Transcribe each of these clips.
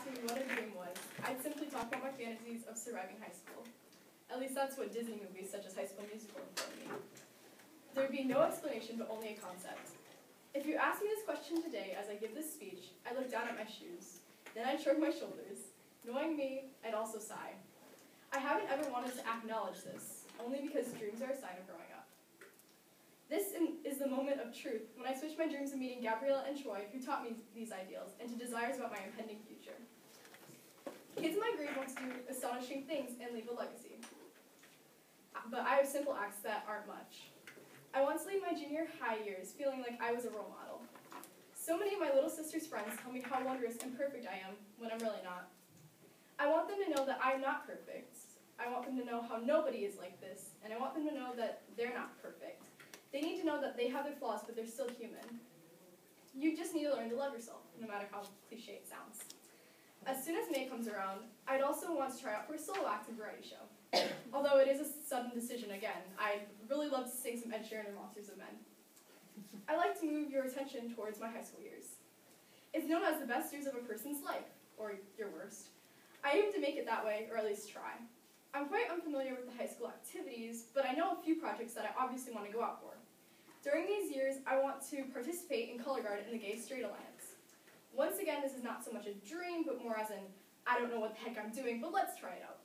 asked me what a dream was, I'd simply talk about my fantasies of surviving high school. At least that's what Disney movies such as High School Musical informed me. There would be no explanation, but only a concept. If you ask me this question today as I give this speech, I'd look down at my shoes. Then I'd shrug my shoulders. Knowing me, I'd also sigh. I haven't ever wanted to acknowledge this, only because dreams are a sign of growing up. This is the moment of truth, when I switched my dreams of meeting Gabriella and Troy, who taught me these ideals, into desires about my impending future. Kids in my grade want to do astonishing things and leave a legacy. But I have simple acts that aren't much. I want to leave my junior high years feeling like I was a role model. So many of my little sister's friends tell me how wondrous and perfect I am, when I'm really not. I want them to know that I'm not perfect. I want them to know how nobody is like this, and I want them to know that they're not perfect. They need to know that they have their flaws, but they're still human. You just need to learn to love yourself, no matter how cliche it sounds. As soon as May comes around, I'd also want to try out for a solo act and variety show. Although it is a sudden decision again, I'd really love to sing some Ed Sheeran and Monsters of Men. I'd like to move your attention towards my high school years. It's known as the best years of a person's life, or your worst. I aim to make it that way, or at least try. I'm quite unfamiliar with the high school activities, but I know a few projects that I obviously want to go out for. During these years, I want to participate in Color Guard in the Gay Straight Alliance. Once again, this is not so much a dream, but more as in, I don't know what the heck I'm doing, but let's try it out.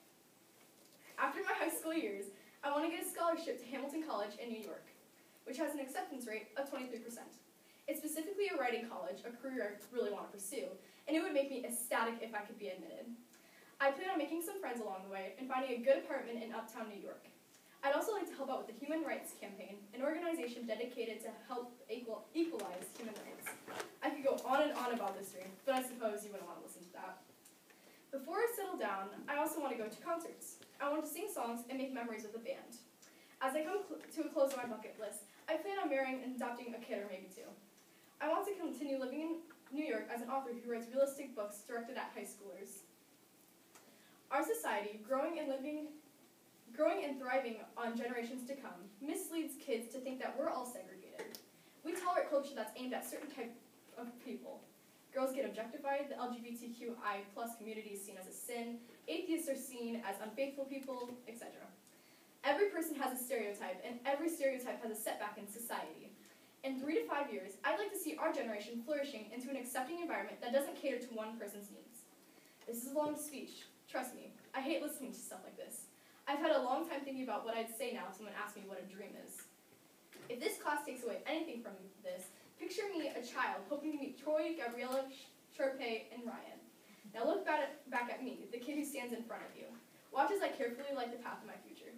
After my high school years, I want to get a scholarship to Hamilton College in New York, which has an acceptance rate of 23%. It's specifically a writing college, a career I really want to pursue, and it would make me ecstatic if I could be admitted. I plan on making some friends along the way and finding a good apartment in uptown New York. I'd also like to help out with the Human Rights Campaign, an organization dedicated to help equalize human rights. I could go on and on about this dream, but I suppose you wouldn't want to listen to that. Before I settle down, I also want to go to concerts. I want to sing songs and make memories with the band. As I come to a close of my bucket list, I plan on marrying and adopting a kid or maybe two. I want to continue living in New York as an author who writes realistic books directed at high schoolers. Our society, growing and thriving on generations to come, misleads kids to think that we're all segregated. We tolerate culture that's aimed at certain type of people. Girls get objectified, the LGBTQI+ community is seen as a sin, atheists are seen as unfaithful people, etc. Every person has a stereotype, and every stereotype has a setback in society. In 3 to 5 years, I'd like to see our generation flourishing into an accepting environment that doesn't cater to one person's needs. This is a long speech. Trust me, I hate listening to stuff like this. I've had a long time thinking about what I'd say now if someone asked me what a dream is. If this class takes away anything from this, picture me a child hoping to meet Troy, Gabriella, Sharpay, and Ryan. Now look back at me, the kid who stands in front of you. Watch as I carefully light the path of my future.